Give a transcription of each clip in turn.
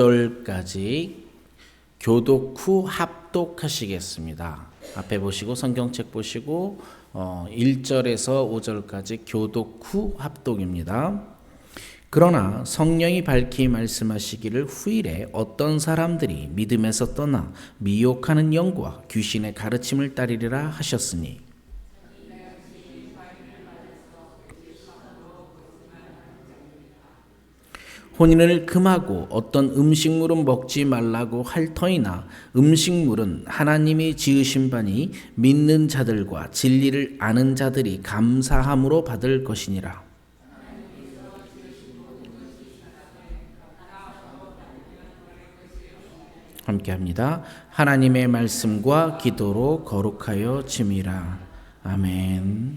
5절까지 교독 후 합독하시겠습니다. 앞에 보시고 성경책 보시고 1절에서 5절까지 교독 후 합독입니다. 그러나 성령이 밝히 말씀하시기를 후일에 어떤 사람들이 믿음에서 떠나 미혹하는 영과 귀신의 가르침을 따르리라 하셨으니 혼인을 금하고 어떤 음식물은 먹지 말라고 할 터이나 음식물은 하나님이 지으신 바니 믿는 자들과 진리를 아는 자들이 감사함으로 받을 것이니라. 함께합니다. 하나님의 말씀과 기도로 거룩하여 짐이라. 아멘.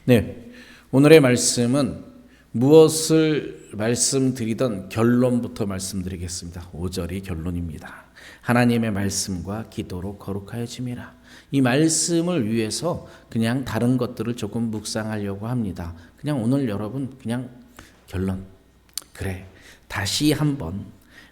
네, 오늘의 말씀은 무엇을 말씀드리던 결론부터 말씀드리겠습니다. 5절이 결론입니다. 하나님의 말씀과 기도로 거룩하여 짐이라. 이 말씀을 위해서 그냥 다른 것들을 조금 묵상하려고 합니다. 그냥 오늘 여러분 그냥 결론. 그래, 다시 한번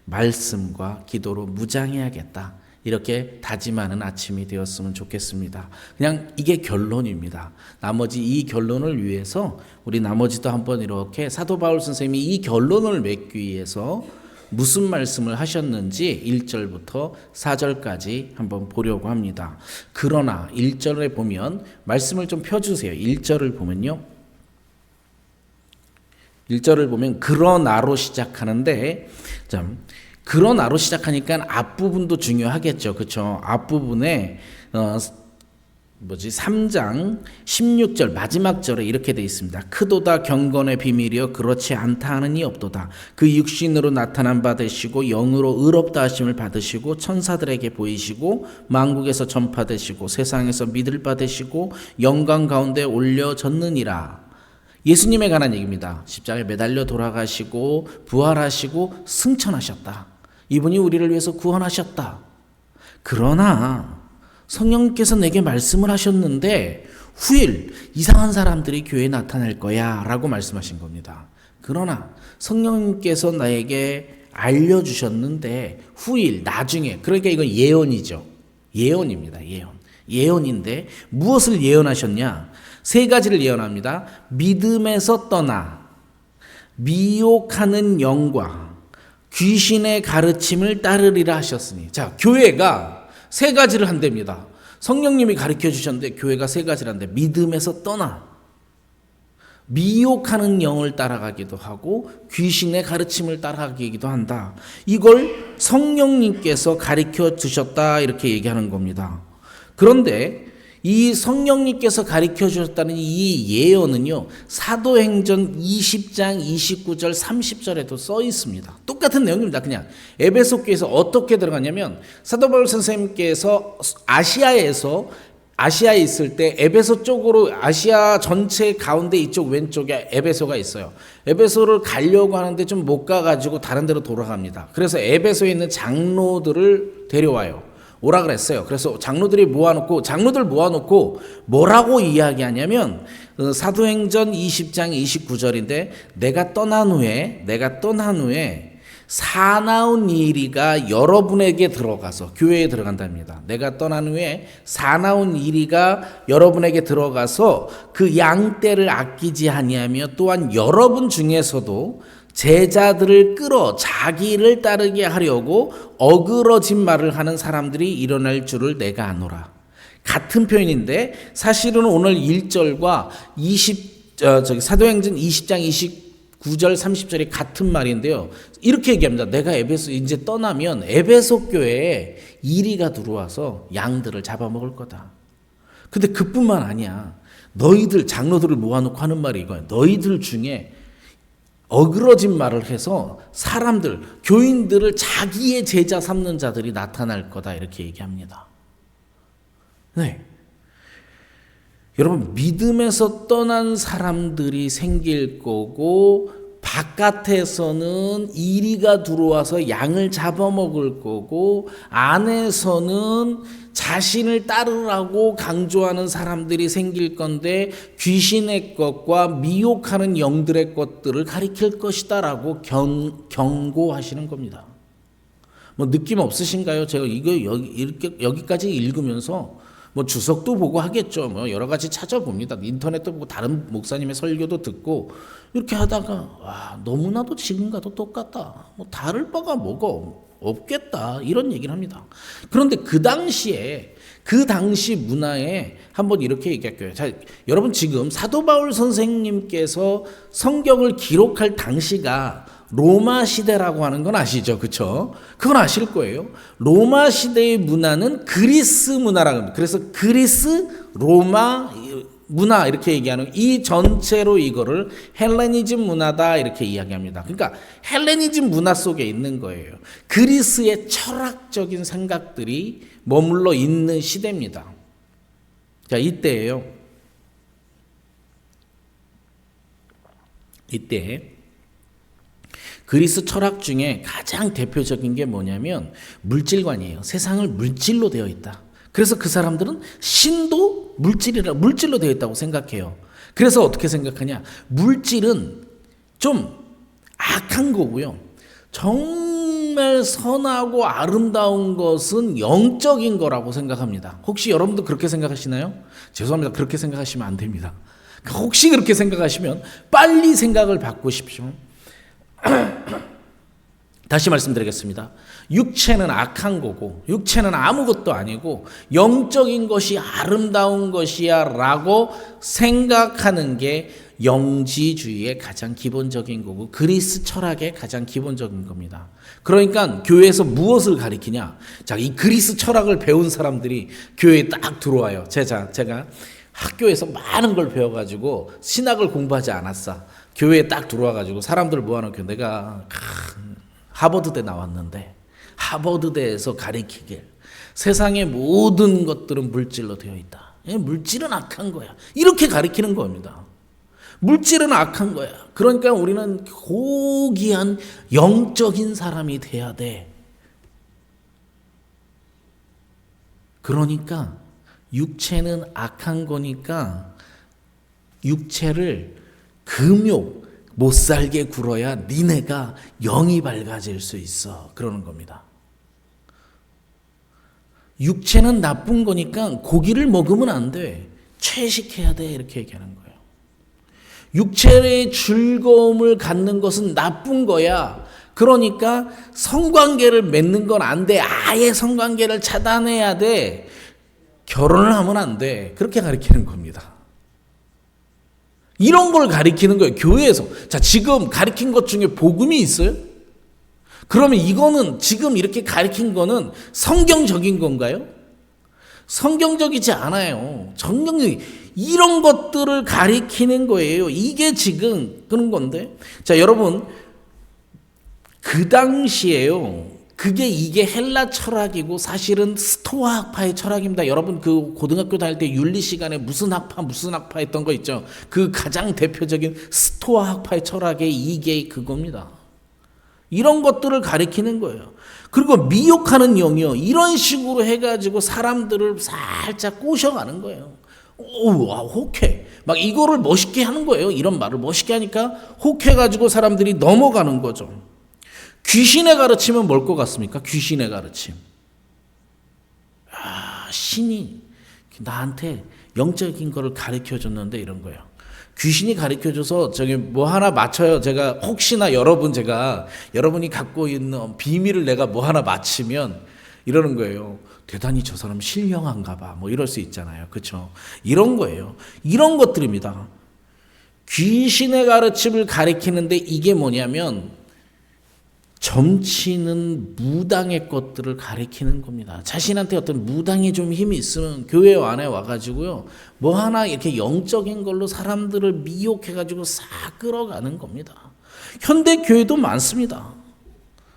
말씀과 기도로 무장해야겠다. 이렇게 다짐하는 아침이 되었으면 좋겠습니다. 그냥 이게 결론입니다. 나머지 이 결론을 위해서 우리 나머지도 한번 이렇게 사도 바울 선생님이 이 결론을 맺기 위해서 무슨 말씀을 하셨는지 1절부터 4절까지 한번 보려고 합니다. 그러나 1절에 보면 말씀을 좀 펴주세요. 1절을 보면요. 1절을 보면 그러나로 시작하는데 그러나로 시작하니까 앞부분도 중요하겠죠. 그렇죠? 앞부분에 3장 16절 마지막 절에 이렇게 되어 있습니다. 크도다 경건의 비밀이여 그렇지 않다 하느니 없도다. 그 육신으로 나타난 바 되시고 영으로 의롭다 하심을 받으시고 천사들에게 보이시고 만국에서 전파되시고 세상에서 믿을 바 되시고 영광 가운데 올려졌느니라. 예수님에 관한 얘기입니다. 십자가에 매달려 돌아가시고 부활하시고 승천하셨다. 이분이 우리를 위해서 구원하셨다. 그러나 성령께서 내게 말씀을 하셨는데 후일 이상한 사람들이 교회에 나타날 거야 라고 말씀하신 겁니다. 그러나 성령님께서 나에게 알려주셨는데 후일 나중에, 그러니까 이건 예언이죠. 예언입니다. 예언인데 무엇을 예언하셨냐? 세 가지를 예언합니다. 믿음에서 떠나 미혹하는 영과 귀신의 가르침을 따르리라 하셨으니. 자, 교회가 세 가지를 한답니다. 성령님이 가르쳐 주셨는데 교회가 세 가지를 한대. 믿음에서 떠나 미혹하는 영을 따라가기도 하고 귀신의 가르침을 따라가기도 한다. 이걸 성령님께서 가르쳐 주셨다 이렇게 얘기하는 겁니다. 그런데 이 성령님께서 가르쳐 주셨다는 이 예언은요, 사도행전 20장 29절 30절에도 써 있습니다. 똑같은 내용입니다. 그냥 에베소 교회에서 어떻게 들어가냐면 사도 바울 선생님께서 아시아에 있을 때 에베소 쪽으로, 아시아 전체 가운데 이쪽 왼쪽에 에베소가 있어요. 에베소를 가려고 하는데 좀 못 가가지고 다른 데로 돌아갑니다. 그래서 에베소에 있는 장로들을 데려와요. 오라 그랬어요. 그래서 장로들 모아놓고 뭐라고 이야기하냐면 사도행전 20장 29절인데 내가 떠난 후에 사나운 이리가 여러분에게 들어가서, 교회에 들어간답니다. 내가 떠난 후에 사나운 이리가 여러분에게 들어가서 그 양떼를 아끼지 아니하며 또한 여러분 중에서도 제자들을 끌어 자기를 따르게 하려고 어그러진 말을 하는 사람들이 일어날 줄을 내가 아노라. 같은 표현인데 사실은 오늘 1절과 사도행전 20장 29절 30절이 같은 말인데요. 이렇게 얘기합니다. 내가 에베소 이제 떠나면 에베소 교회에 이리가 들어와서 양들을 잡아먹을 거다. 근데 그뿐만 아니야. 너희들 장로들을 모아놓고 하는 말이 이거야. 너희들 중에 어그러진 말을 해서 사람들, 교인들을 자기의 제자 삼는 자들이 나타날 거다 이렇게 얘기합니다. 네, 여러분 믿음에서 떠난 사람들이 생길 거고 바깥에서는 이리가 들어와서 양을 잡아먹을 거고 안에서는 자신을 따르라고 강조하는 사람들이 생길 건데 귀신의 것과 미혹하는 영들의 것들을 가리킬 것이다 라고 경고하시는 겁니다. 뭐 느낌 없으신가요? 제가 이거 여기까지 읽으면서 뭐 주석도 보고 하겠죠. 뭐 여러 가지 찾아봅니다. 인터넷도 보고 다른 목사님의 설교도 듣고 이렇게 하다가 와, 너무나도 지금과도 똑같다. 뭐 다를 바가 뭐가 없겠다. 이런 얘기를 합니다. 그런데 그 당시 문화에 한번 이렇게 얘기할게요. 자, 여러분 지금 사도 바울 선생님께서 성경을 기록할 당시가 로마 시대라고 하는 건 아시죠? 그렇죠? 그건 아실 거예요. 로마 시대의 문화는 그리스 문화라고 합니다. 그래서 그리스, 로마 문화 이렇게 얘기하는 이 전체로 이거를 헬레니즘 문화다 이렇게 이야기합니다. 그러니까 헬레니즘 문화 속에 있는 거예요. 그리스의 철학적인 생각들이 머물러 있는 시대입니다. 자, 이때예요. 이때 그리스 철학 중에 가장 대표적인 게 뭐냐면 물질관이에요. 세상을 물질로 되어 있다. 그래서 그 사람들은 신도 물질로 되어 있다고 생각해요. 그래서 어떻게 생각하냐? 물질은 좀 악한 거고요. 정말 선하고 아름다운 것은 영적인 거라고 생각합니다. 혹시 여러분도 그렇게 생각하시나요? 죄송합니다. 그렇게 생각하시면 안 됩니다. 혹시 그렇게 생각하시면 빨리 생각을 바꾸십시오. 다시 말씀드리겠습니다. 육체는 악한 거고 육체는 아무것도 아니고 영적인 것이 아름다운 것이야 라고 생각하는 게 영지주의의 가장 기본적인 거고 그리스 철학의 가장 기본적인 겁니다. 그러니까 교회에서 무엇을 가리키냐? 자, 이 그리스 철학을 배운 사람들이 교회에 딱 들어와요. 제가 학교에서 많은 걸 배워가지고 신학을 공부하지 않았어. 교회에 딱 들어와가지고 사람들 모아놓고 내가 하버드대 나왔는데 하버드대에서 가리키길 세상의 모든 것들은 물질로 되어 있다. 물질은 악한 거야. 이렇게 가리키는 겁니다. 물질은 악한 거야. 그러니까 우리는 고귀한 영적인 사람이 돼야 돼. 그러니까 육체는 악한 거니까 육체를 금욕 못 살게 굴어야 니네가 영이 밝아질 수 있어. 그러는 겁니다. 육체는 나쁜 거니까 고기를 먹으면 안 돼. 채식해야 돼. 이렇게 얘기하는 거예요. 육체의 즐거움을 갖는 것은 나쁜 거야. 그러니까 성관계를 맺는 건 안 돼. 아예 성관계를 차단해야 돼. 결혼을 하면 안 돼. 그렇게 가르치는 겁니다. 이런 걸 가리키는 거예요. 교회에서. 자, 지금 가리킨 것 중에 복음이 있어요? 그러면 이거는 지금 이렇게 가리킨 거는 성경적인 건가요? 성경적이지 않아요. 성경적인 이런 것들을 가리키는 거예요. 이게 지금 그런 건데. 자, 여러분 그 당시에요. 이게 헬라 철학이고 사실은 스토아 학파의 철학입니다. 여러분 그 고등학교 다닐 때 윤리 시간에 무슨 학파 했던 거 있죠. 그 가장 대표적인 스토아 학파의 철학의 이게 그겁니다. 이런 것들을 가리키는 거예요. 그리고 미혹하는 영이요. 이런 식으로 해가지고 사람들을 살짝 꼬셔가는 거예요. 오, 혹해. 막 이거를 멋있게 하는 거예요. 이런 말을 멋있게 하니까 혹해가지고 사람들이 넘어가는 거죠. 귀신의 가르침은 뭘 것 같습니까? 귀신의 가르침. 신이 나한테 영적인 거를 가르쳐줬는데 이런 거예요. 귀신이 가르쳐줘서 저기 뭐 하나 맞춰요. 제가 혹시나 여러분이 갖고 있는 비밀을 내가 뭐 하나 맞히면 이러는 거예요. 대단히 저 사람 신령한가 봐. 뭐 이럴 수 있잖아요. 그렇죠? 이런 거예요. 이런 것들입니다. 귀신의 가르침을 가리키는데 이게 뭐냐면 점치는 무당의 것들을 가리키는 겁니다. 자신한테 어떤 무당이 좀 힘이 있으면 교회 안에 와가지고요. 뭐 하나 이렇게 영적인 걸로 사람들을 미혹해가지고 싹 끌어가는 겁니다. 현대 교회도 많습니다.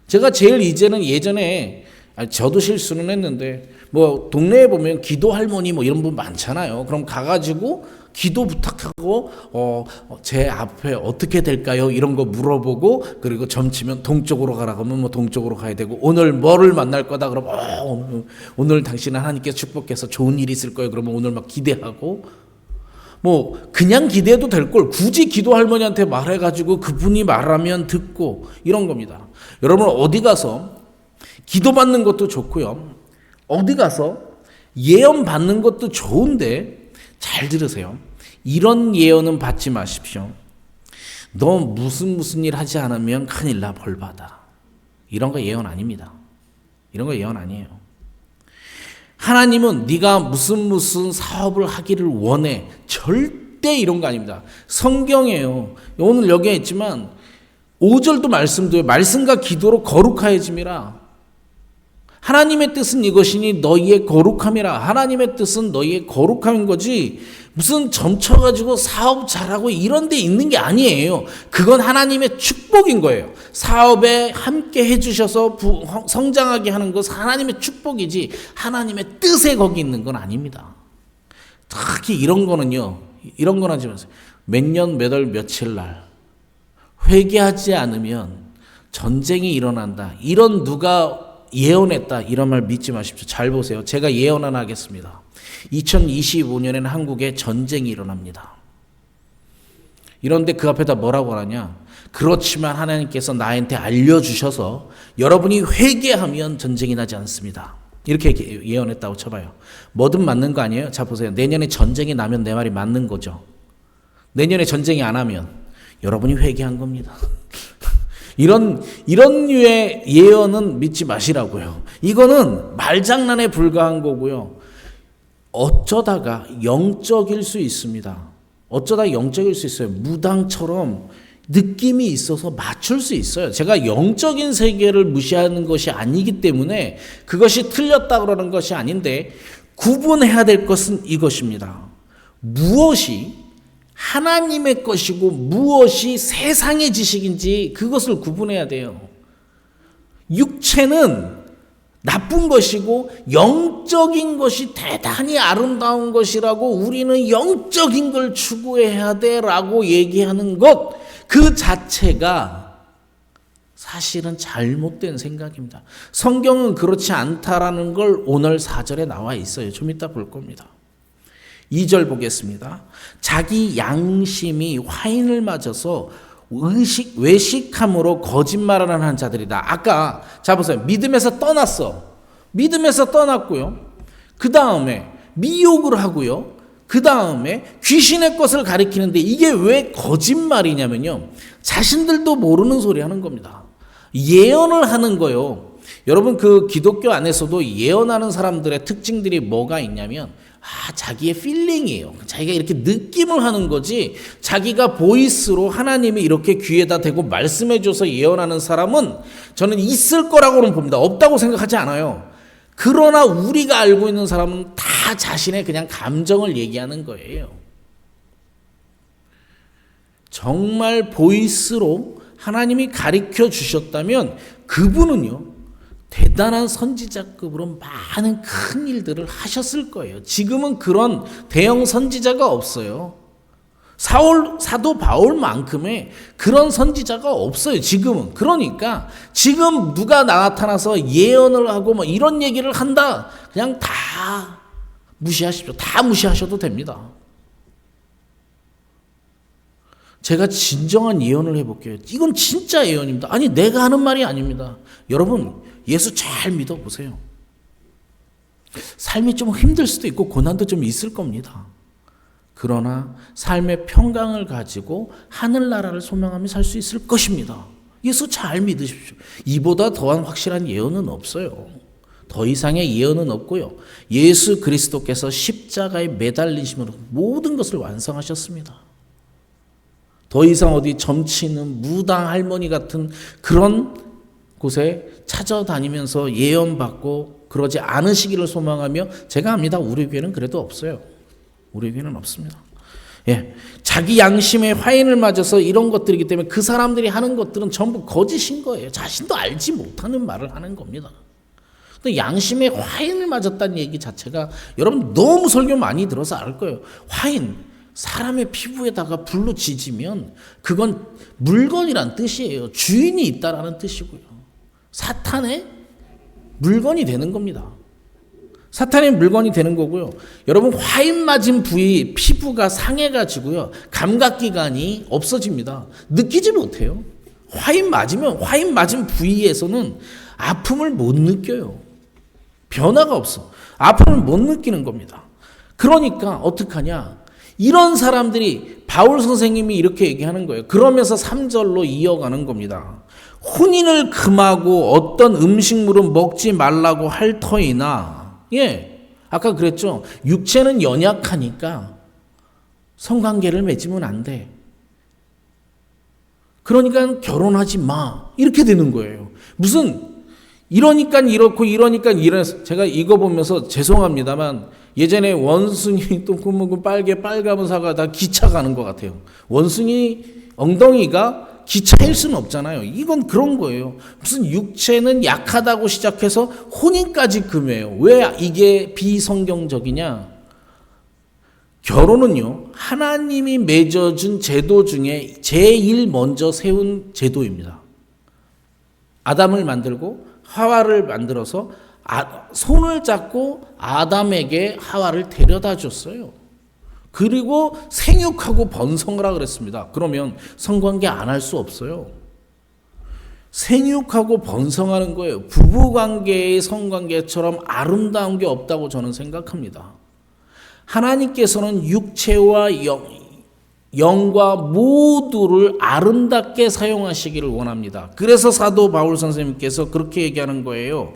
제가 제일 이제는 예전에 저도 실수는 했는데 뭐 동네에 보면 기도 할머니 뭐 이런 분 많잖아요. 그럼 가가지고 기도 부탁하고 제 앞에 어떻게 될까요? 이런 거 물어보고 그리고 점치면 동쪽으로 가라고 하면 뭐 동쪽으로 가야 되고 오늘 뭐를 만날 거다 그러면 오늘 당신은 하나님께서 축복해서 좋은 일이 있을 거예요. 그러면 오늘 막 기대하고 뭐 그냥 기대해도 될 걸 굳이 기도 할머니한테 말해가지고 그분이 말하면 듣고 이런 겁니다. 여러분 어디 가서 기도받는 것도 좋고요. 어디 가서 예언 받는 것도 좋은데 잘 들으세요. 이런 예언은 받지 마십시오. 너 무슨 일 하지 않으면 큰일 나, 벌 받아. 이런 거 예언 아닙니다. 이런 거 예언 아니에요. 하나님은 네가 무슨 사업을 하기를 원해. 절대 이런 거 아닙니다. 성경이에요. 오늘 여기에 있지만 5절도 말씀도요. 말씀과 기도로 거룩하여짐이라. 하나님의 뜻은 이것이니 너희의 거룩함이라. 하나님의 뜻은 너희의 거룩함인 거지 무슨 점쳐가지고 사업 잘하고 이런 데 있는 게 아니에요. 그건 하나님의 축복인 거예요. 사업에 함께 해주셔서 성장하게 하는 것은 하나님의 축복이지 하나님의 뜻에 거기 있는 건 아닙니다. 특히 이런 거는요. 이런 건 하지 마세요. 몇 년 몇 월 며칠 날 회개하지 않으면 전쟁이 일어난다. 이런 누가 예언했다. 이런 말 믿지 마십시오. 잘 보세요. 제가 예언 하나 하겠습니다. 2025년에는 한국에 전쟁이 일어납니다. 이런데 그 앞에다 뭐라고 하냐? 그렇지만 하나님께서 나한테 알려주셔서 여러분이 회개하면 전쟁이 나지 않습니다. 이렇게 예언했다고 쳐봐요. 뭐든 맞는 거 아니에요? 자 보세요. 내년에 전쟁이 나면 내 말이 맞는 거죠. 내년에 전쟁이 안 하면 여러분이 회개한 겁니다. 이런 류의 예언은 믿지 마시라고요. 이거는 말장난에 불과한 거고요. 어쩌다가 영적일 수 있습니다. 어쩌다 영적일 수 있어요. 무당처럼 느낌이 있어서 맞출 수 있어요. 제가 영적인 세계를 무시하는 것이 아니기 때문에 그것이 틀렸다 그러는 것이 아닌데 구분해야 될 것은 이것입니다. 무엇이 하나님의 것이고 무엇이 세상의 지식인지 그것을 구분해야 돼요. 육체는 나쁜 것이고 영적인 것이 대단히 아름다운 것이라고 우리는 영적인 걸 추구해야 돼라고 얘기하는 것 그 자체가 사실은 잘못된 생각입니다. 성경은 그렇지 않다라는 걸 오늘 4절에 나와 있어요. 좀 이따 볼 겁니다. 2절 보겠습니다. 자기 양심이 화인을 맞아서 외식함으로 거짓말을 하는 자들이다. 아까 자 보세요. 믿음에서 떠났어. 믿음에서 떠났고요. 그 다음에 미혹을 하고요. 그 다음에 귀신의 것을 가리키는데 이게 왜 거짓말이냐면요. 자신들도 모르는 소리 하는 겁니다. 예언을 하는 거요. 여러분 그 기독교 안에서도 예언하는 사람들의 특징들이 뭐가 있냐면 자기의 필링이에요. 자기가 이렇게 느낌을 하는 거지 자기가 보이스로 하나님이 이렇게 귀에다 대고 말씀해줘서 예언하는 사람은 저는 있을 거라고는 봅니다. 없다고 생각하지 않아요. 그러나 우리가 알고 있는 사람은 다 자신의 그냥 감정을 얘기하는 거예요. 정말 보이스로 하나님이 가르쳐 주셨다면 그분은요. 대단한 선지자급으로 많은 큰 일들을 하셨을 거예요. 지금은 그런 대형 선지자가 없어요. 사도 바울만큼의 그런 선지자가 없어요. 지금은. 그러니까 지금 누가 나타나서 예언을 하고 뭐 이런 얘기를 한다. 그냥 다 무시하십시오. 다 무시하셔도 됩니다. 제가 진정한 예언을 해볼게요. 이건 진짜 예언입니다. 아니 내가 하는 말이 아닙니다. 여러분 예수 잘 믿어보세요. 삶이 좀 힘들 수도 있고 고난도 좀 있을 겁니다. 그러나 삶의 평강을 가지고 하늘나라를 소망하며 살 수 있을 것입니다. 예수 잘 믿으십시오. 이보다 더한 확실한 예언은 없어요. 더 이상의 예언은 없고요. 예수 그리스도께서 십자가에 매달리심으로 모든 것을 완성하셨습니다. 더 이상 어디 점치는 무당 할머니 같은 그런 곳에 찾아다니면서 예언받고 그러지 않으시기를 소망하며 제가 압니다. 우리 교회는 그래도 없어요. 우리 교회는 없습니다. 예, 자기 양심의 화인을 맞아서 이런 것들이기 때문에 그 사람들이 하는 것들은 전부 거짓인 거예요. 자신도 알지 못하는 말을 하는 겁니다. 근데 양심의 화인을 맞았다는 얘기 자체가 여러분 너무 설교 많이 들어서 알 거예요. 화인, 사람의 피부에다가 불로 지지면 그건 물건이란 뜻이에요. 주인이 있다라는 뜻이고요. 사탄의 물건이 되는 겁니다. 사탄의 물건이 되는 거고요. 여러분 화인 맞은 부위 피부가 상해가지고요. 감각기관이 없어집니다. 느끼지 못해요. 화인 맞은 부위에서는 아픔을 못 느껴요. 변화가 없어. 아픔을 못 느끼는 겁니다. 그러니까 어떡하냐? 이런 사람들이 바울 선생님이 이렇게 얘기하는 거예요. 그러면서 3절로 이어가는 겁니다. 혼인을 금하고 어떤 음식물은 먹지 말라고 할 터이나, 아까 그랬죠. 육체는 연약하니까 성관계를 맺으면 안 돼. 그러니까 결혼하지 마. 이렇게 되는 거예요. 무슨 이러니까 이렇고 이러니까 이래서 제가 이거 보면서 죄송합니다만 예전에 원숭이 똥구멍 빨가면 사과 다 기차 가는 것 같아요. 원숭이 엉덩이가 기차일 수는 없잖아요. 이건 그런 거예요. 무슨 육체는 약하다고 시작해서 혼인까지 금해요. 왜 이게 비성경적이냐? 결혼은요, 하나님이 맺어준 제도 중에 제일 먼저 세운 제도입니다. 아담을 만들고 하와를 만들어서 손을 잡고 아담에게 하와를 데려다 줬어요. 그리고 생육하고 번성하라 그랬습니다. 그러면 성관계 안 할 수 없어요. 생육하고 번성하는 거예요. 부부관계의 성관계처럼 아름다운 게 없다고 저는 생각합니다. 하나님께서는 육체와 영과 모두를 아름답게 사용하시기를 원합니다. 그래서 사도 바울 선생님께서 그렇게 얘기하는 거예요.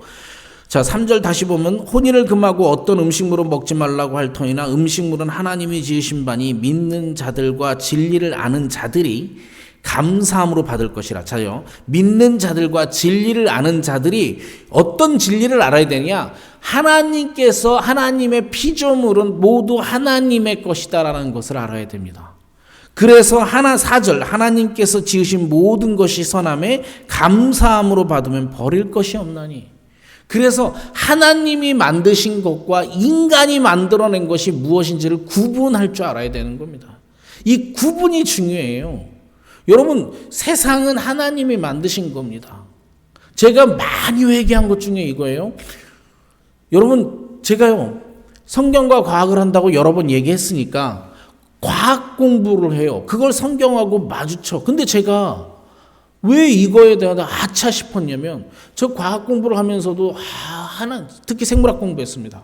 자, 3절 다시 보면 혼인을 금하고 어떤 음식물은 먹지 말라고 할 터이나 음식물은 하나님이 지으신 바니 믿는 자들과 진리를 아는 자들이 감사함으로 받을 것이라. 자요, 믿는 자들과 진리를 아는 자들이 어떤 진리를 알아야 되냐? 하나님께서 하나님의 피조물은 모두 하나님의 것이다라는 것을 알아야 됩니다. 그래서 4절 하나님께서 지으신 모든 것이 선함에 감사함으로 받으면 버릴 것이 없나니. 그래서 하나님이 만드신 것과 인간이 만들어낸 것이 무엇인지를 구분할 줄 알아야 되는 겁니다. 이 구분이 중요해요. 여러분, 세상은 하나님이 만드신 겁니다. 제가 많이 회개한 것 중에 이거예요. 여러분, 제가요, 성경과 과학을 한다고 여러 번 얘기했으니까 과학 공부를 해요. 그걸 성경하고 마주쳐. 근데 제가 왜 이거에 대한 아차 싶었냐면, 저 과학 공부를 하면서도 특히 생물학 공부했습니다.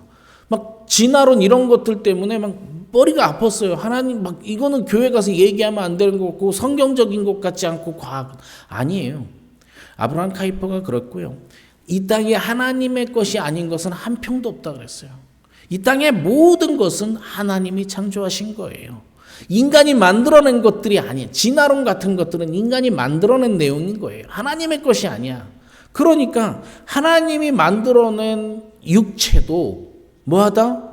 막 진화론 이런 것들 때문에 막 머리가 아팠어요. 하나님 막 이거는 교회 가서 얘기하면 안 되는 거고 성경적인 것 같지 않고 과학은 아니에요. 아브라함 카이퍼가 그랬고요. 이 땅이 하나님의 것이 아닌 것은 한 평도 없다 그랬어요. 이 땅의 모든 것은 하나님이 창조하신 거예요. 인간이 만들어낸 것들이 아니에요. 진화론 같은 것들은 인간이 만들어낸 내용인 거예요. 하나님의 것이 아니야. 그러니까 하나님이 만들어낸 육체도 뭐하다?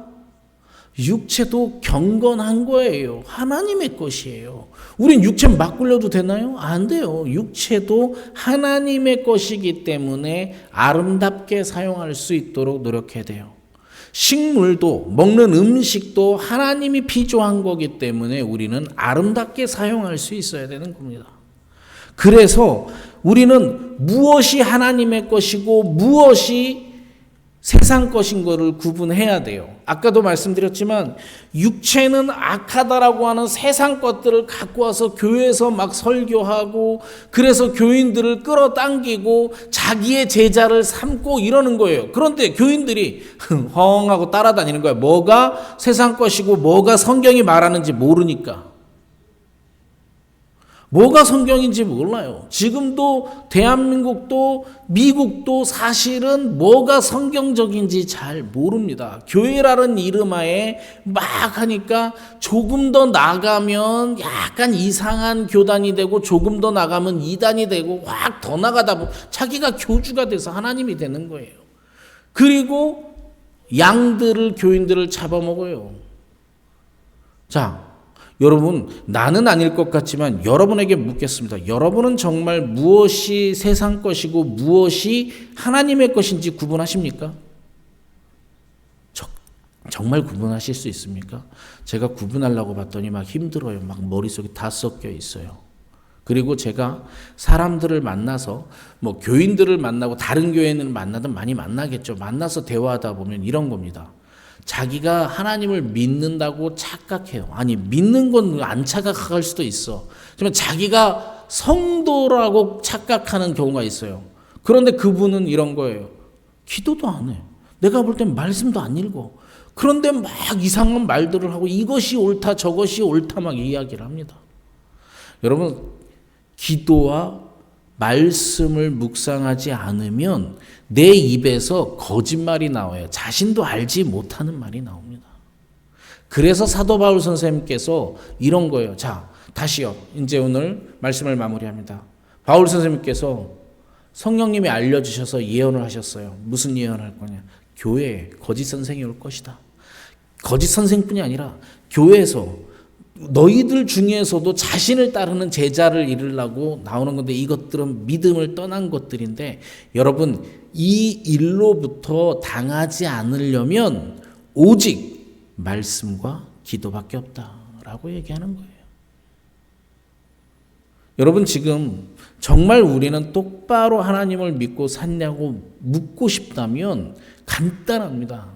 육체도 경건한 거예요. 하나님의 것이에요. 우린 육체 막 굴려도 되나요? 안 돼요. 육체도 하나님의 것이기 때문에 아름답게 사용할 수 있도록 노력해야 돼요. 식물도 먹는 음식도 하나님이 피조한 거기 때문에 우리는 아름답게 사용할 수 있어야 되는 겁니다. 그래서 우리는 무엇이 하나님의 것이고 무엇이 세상 것인 것을 구분해야 돼요. 아까도 말씀드렸지만 육체는 악하다라고 하는 세상 것들을 갖고 와서 교회에서 막 설교하고 그래서 교인들을 끌어당기고 자기의 제자를 삼고 이러는 거예요. 그런데 교인들이 헝하고 따라다니는 거예요. 뭐가 세상 것이고 뭐가 성경이 말하는지 모르니까. 뭐가 성경인지 몰라요. 지금도 대한민국도 미국도 사실은 뭐가 성경적인지 잘 모릅니다. 교회라는 이름하에 막 하니까 조금 더 나가면 약간 이상한 교단이 되고 조금 더 나가면 이단이 되고 확 더 나가다 보면 자기가 교주가 돼서 하나님이 되는 거예요. 그리고 양들을 교인들을 잡아먹어요. 자, 여러분, 나는 아닐 것 같지만 여러분에게 묻겠습니다. 여러분은 정말 무엇이 세상 것이고 무엇이 하나님의 것인지 구분하십니까? 정말 구분하실 수 있습니까? 제가 구분하려고 봤더니 막 힘들어요. 막 머릿속에 다 섞여 있어요. 그리고 제가 사람들을 만나서 뭐 교인들을 만나고 다른 교회는 만나든 많이 만나겠죠. 만나서 대화하다 보면 이런 겁니다. 자기가 하나님을 믿는다고 착각해요. 아니, 믿는 건 안 착각할 수도 있어. 하지만 자기가 성도라고 착각하는 경우가 있어요. 그런데 그분은 이런 거예요. 기도도 안 해. 내가 볼 땐 말씀도 안 읽어. 그런데 막 이상한 말들을 하고 이것이 옳다 저것이 옳다 막 이야기를 합니다. 여러분, 기도와 말씀을 묵상하지 않으면 내 입에서 거짓말이 나와요. 자신도 알지 못하는 말이 나옵니다. 그래서 사도 바울 선생님께서 이런 거예요. 자, 다시요. 이제 오늘 말씀을 마무리합니다. 바울 선생님께서 성령님이 알려주셔서 예언을 하셨어요. 무슨 예언을 할 거냐? 교회에 거짓 선생이 올 것이다. 거짓 선생뿐이 아니라 교회에서 너희들 중에서도 자신을 따르는 제자를 이루려고 나오는 건데 이것들은 믿음을 떠난 것들인데 여러분 이 일로부터 당하지 않으려면 오직 말씀과 기도밖에 없다라고 얘기하는 거예요. 여러분 지금 정말 우리는 똑바로 하나님을 믿고 샀냐고 묻고 싶다면 간단합니다.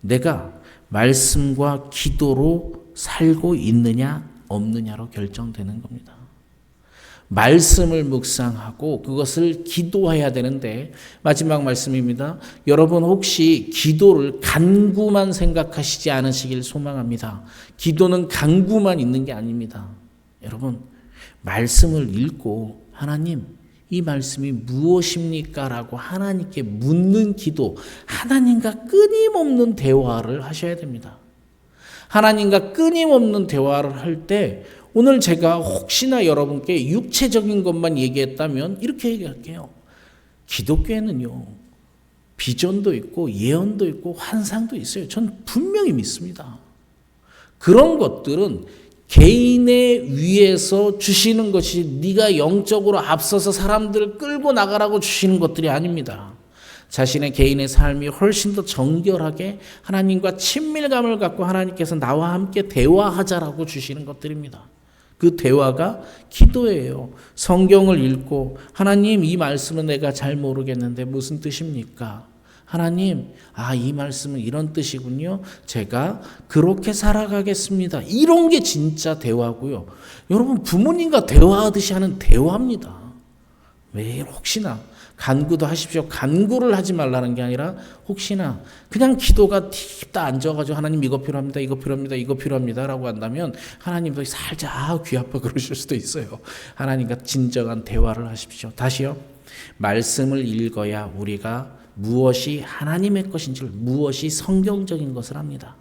내가 말씀과 기도로 살고 있느냐 없느냐로 결정되는 겁니다. 말씀을 묵상하고 그것을 기도해야 되는데 마지막 말씀입니다. 여러분 혹시 기도를 간구만 생각하시지 않으시길 소망합니다. 기도는 간구만 있는 게 아닙니다. 여러분 말씀을 읽고 하나님 이 말씀이 무엇입니까? 라고 하나님께 묻는 기도, 하나님과 끊임없는 대화를 하셔야 됩니다. 하나님과 끊임없는 대화를 할 때 오늘 제가 혹시나 여러분께 육체적인 것만 얘기했다면 이렇게 얘기할게요. 기독교에는요. 비전도 있고 예언도 있고 환상도 있어요. 전 분명히 믿습니다. 그런 것들은 개인의 위에서 주시는 것이 네가 영적으로 앞서서 사람들을 끌고 나가라고 주시는 것들이 아닙니다. 자신의 개인의 삶이 훨씬 더 정결하게 하나님과 친밀감을 갖고 하나님께서 나와 함께 대화하자라고 주시는 것들입니다. 그 대화가 기도예요. 성경을 읽고 하나님 이 말씀은 내가 잘 모르겠는데 무슨 뜻입니까? 하나님, 이 말씀은 이런 뜻이군요. 제가 그렇게 살아가겠습니다. 이런 게 진짜 대화고요. 여러분 부모님과 대화하듯이 하는 대화입니다. 왜 혹시나 간구도 하십시오. 간구를 하지 말라는 게 아니라 혹시나 그냥 기도가 딥다 앉아가지고 하나님 이거 필요합니다. 이거 필요합니다. 이거 필요합니다. 라고 한다면 하나님도 살짝 귀 아파 그러실 수도 있어요. 하나님과 진정한 대화를 하십시오. 다시요. 말씀을 읽어야 우리가 무엇이 하나님의 것인지를 무엇이 성경적인 것을 합니다.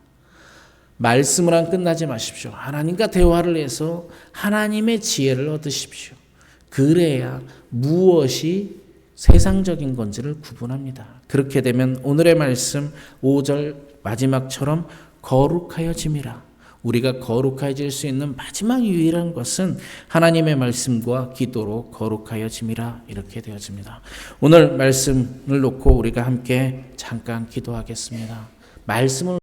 말씀을 안 끝나지 마십시오. 하나님과 대화를 해서 하나님의 지혜를 얻으십시오. 그래야 무엇이 세상적인 건지를 구분합니다. 그렇게 되면 오늘의 말씀 5절 마지막처럼 거룩하여짐이라. 우리가 거룩해질 수 있는 마지막 유일한 것은 하나님의 말씀과 기도로 거룩하여짐이라 이렇게 되어집니다. 오늘 말씀을 놓고 우리가 함께 잠깐 기도하겠습니다. 말씀을